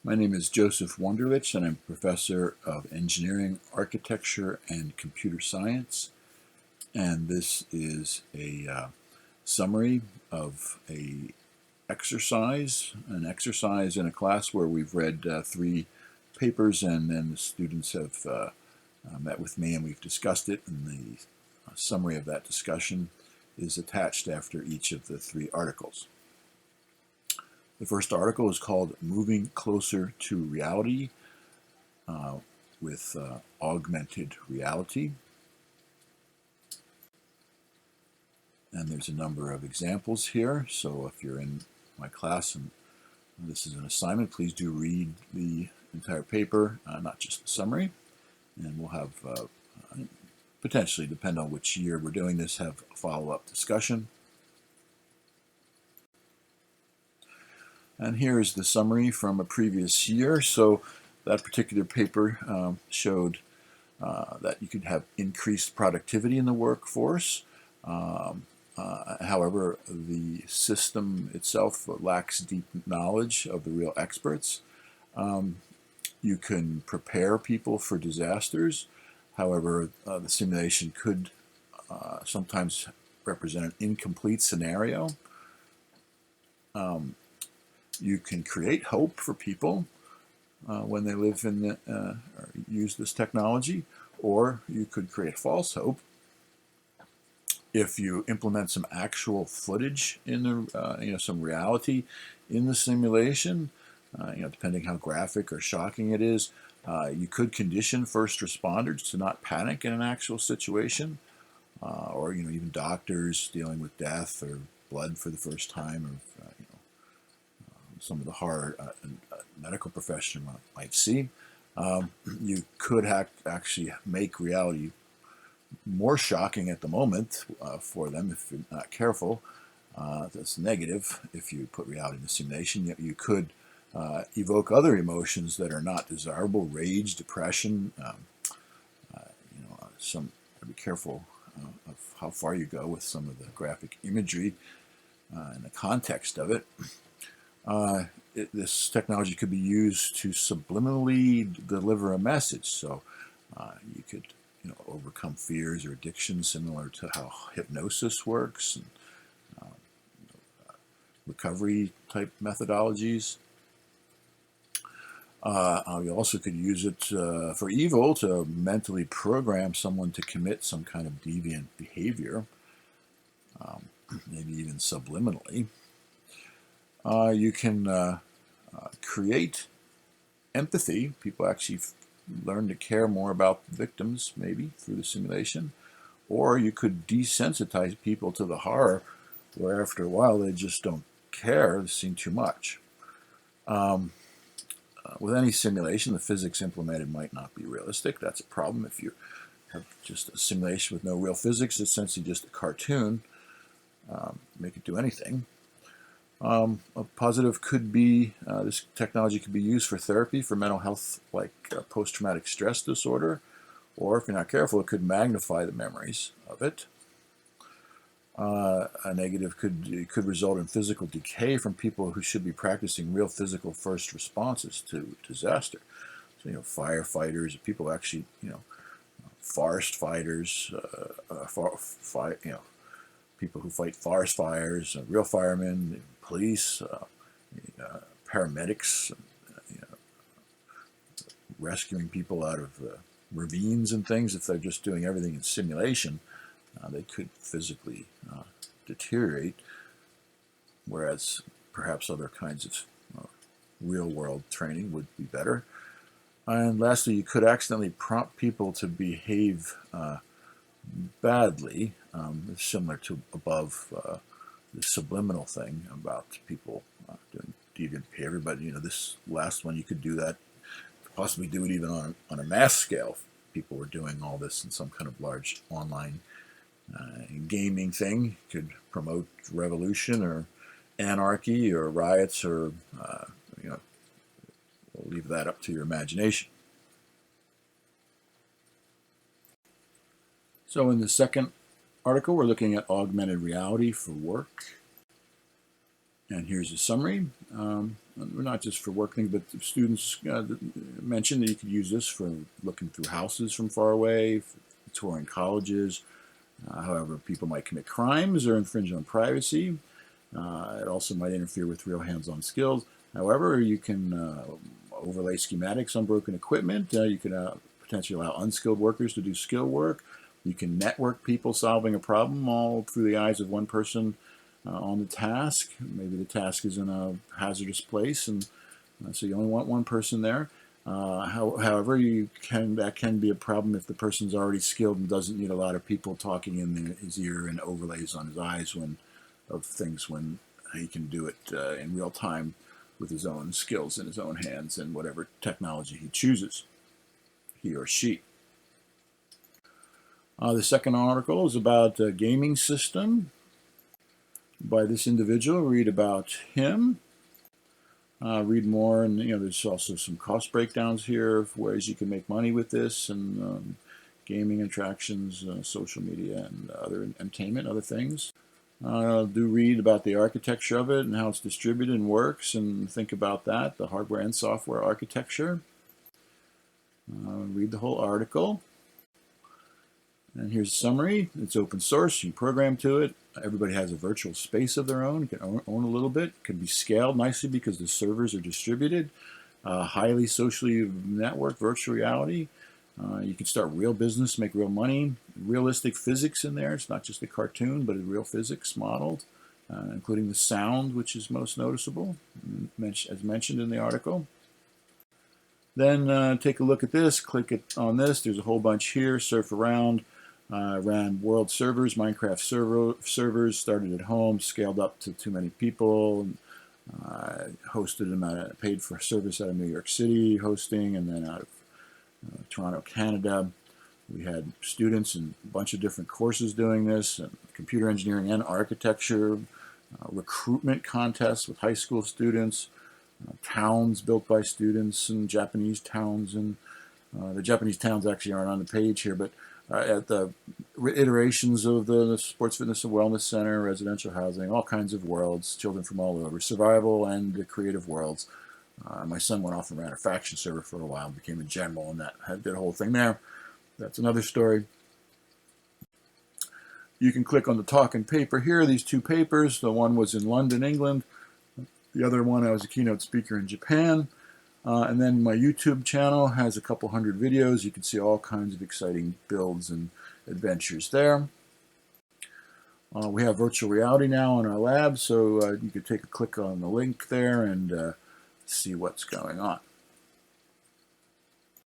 My name is Joseph Wunderlich, and I'm Professor of Engineering, Architecture, and Computer Science. And this is a summary of an exercise in a class where we've read 3 papers, and then the students have met with me and we've discussed it, and the summary of that discussion is attached after each of the 3 articles. The first article is called Moving Closer to Reality with Augmented Reality. And there's a number of examples here. So if you're in my class and this is an assignment, please do read the entire paper, not just the summary. And we'll have, potentially, depending on which year we're doing this, have a follow-up discussion. And here is the summary from a previous year. So that particular paper showed that you could have increased productivity in the workforce. However, the system itself lacks deep knowledge of the real experts. You can prepare people for disasters. However, the simulation could sometimes represent an incomplete scenario. You can create hope for people when they live in or use this technology, or you could create false hope if you implement some actual footage in the some reality in the simulation. Depending how graphic or shocking it is, you could condition first responders to not panic in an actual situation, or even doctors dealing with death or blood for the first time, or some of the horror medical profession might see. You could actually make reality more shocking at the moment for them if you're not careful. That's negative if you put reality in the simulation. Yet you could evoke other emotions that are not desirable: rage, depression. Be careful of how far you go with some of the graphic imagery and the context of it. This technology could be used to subliminally deliver a message. So you could overcome fears or addictions, similar to how hypnosis works, and recovery type methodologies. You also could use it for evil, to mentally program someone to commit some kind of deviant behavior, maybe even subliminally. You can create empathy. People actually learn to care more about victims, maybe through the simulation. Or you could desensitize people to the horror, where after a while they just don't care, they've seen too much. With any simulation, the physics implemented might not be realistic. That's a problem. If you have just a simulation with no real physics, it's essentially just a cartoon. Make it do anything. A positive could be this technology could be used for therapy for mental health, like post-traumatic stress disorder, or if you're not careful, it could magnify the memories of it. A negative could result in physical decay from people who should be practicing real physical first responses to disaster. So firefighters, people actually forest fighters, people who fight forest fires, real firemen, police, paramedics, rescuing people out of ravines and things. If they're just doing everything in simulation, they could physically deteriorate, whereas perhaps other kinds of real-world training would be better. And lastly, you could accidentally prompt people to behave badly, similar to above the subliminal thing about people doing deviant behavior. But this last one, you could do that, possibly do it even on a mass scale. People were doing all this in some kind of large online gaming thing. Could promote revolution or anarchy or riots, or we'll leave that up to your imagination. So in the second article, we're looking at augmented reality for work. And here's a summary. not just for work things, but students mentioned that you could use this for looking through houses from far away, touring colleges. However, people might commit crimes or infringe on privacy. It also might interfere with real hands-on skills. However, you can overlay schematics on broken equipment. You can potentially allow unskilled workers to do skill work. You can network people solving a problem all through the eyes of one person on the task. Maybe the task is in a hazardous place, and so you only want one person there. However, that can be a problem if the person's already skilled and doesn't need a lot of people talking in his ear and overlays on his eyes when he can do it in real time with his own skills in his own hands and whatever technology he chooses, he or she. The second article is about a gaming system by this individual. Read about him. Read more, and there's also some cost breakdowns here of ways you can make money with this, and gaming attractions, social media, and other entertainment, other things. Do read about the architecture of it and how it's distributed and works, and think about that, the hardware and software architecture. Read the whole article. And here's a summary. It's open source. You can program to it. Everybody has a virtual space of their own. You can own a little bit. It can be scaled nicely because the servers are distributed. Highly socially networked virtual reality. You can start real business, make real money. Realistic physics in there. It's not just a cartoon, but a real physics modeled, including the sound, which is most noticeable, as mentioned in the article. Then take a look at this. Click it on this. There's a whole bunch here. Surf around. Ran world servers, Minecraft servers, started at home, scaled up to too many people, hosted them paid for service out of New York City, hosting, and then out of Toronto, Canada. We had students in a bunch of different courses doing this, computer engineering and architecture, recruitment contests with high school students, towns built by students, and Japanese towns. And the Japanese towns actually aren't on the page here, but at the iterations of the Sports, Fitness, and Wellness Center, residential housing, all kinds of worlds, children from all over, survival and the creative worlds. My son went off and ran a faction server for a while, became a general, and did a whole thing there. That's another story. You can click on the talk and paper here. These two papers, the one was in London, England. The other one, I was a keynote speaker in Japan. And then my YouTube channel has a couple hundred videos. You can see all kinds of exciting builds and adventures there. We have virtual reality now in our lab, so you could take a click on the link there and see what's going on.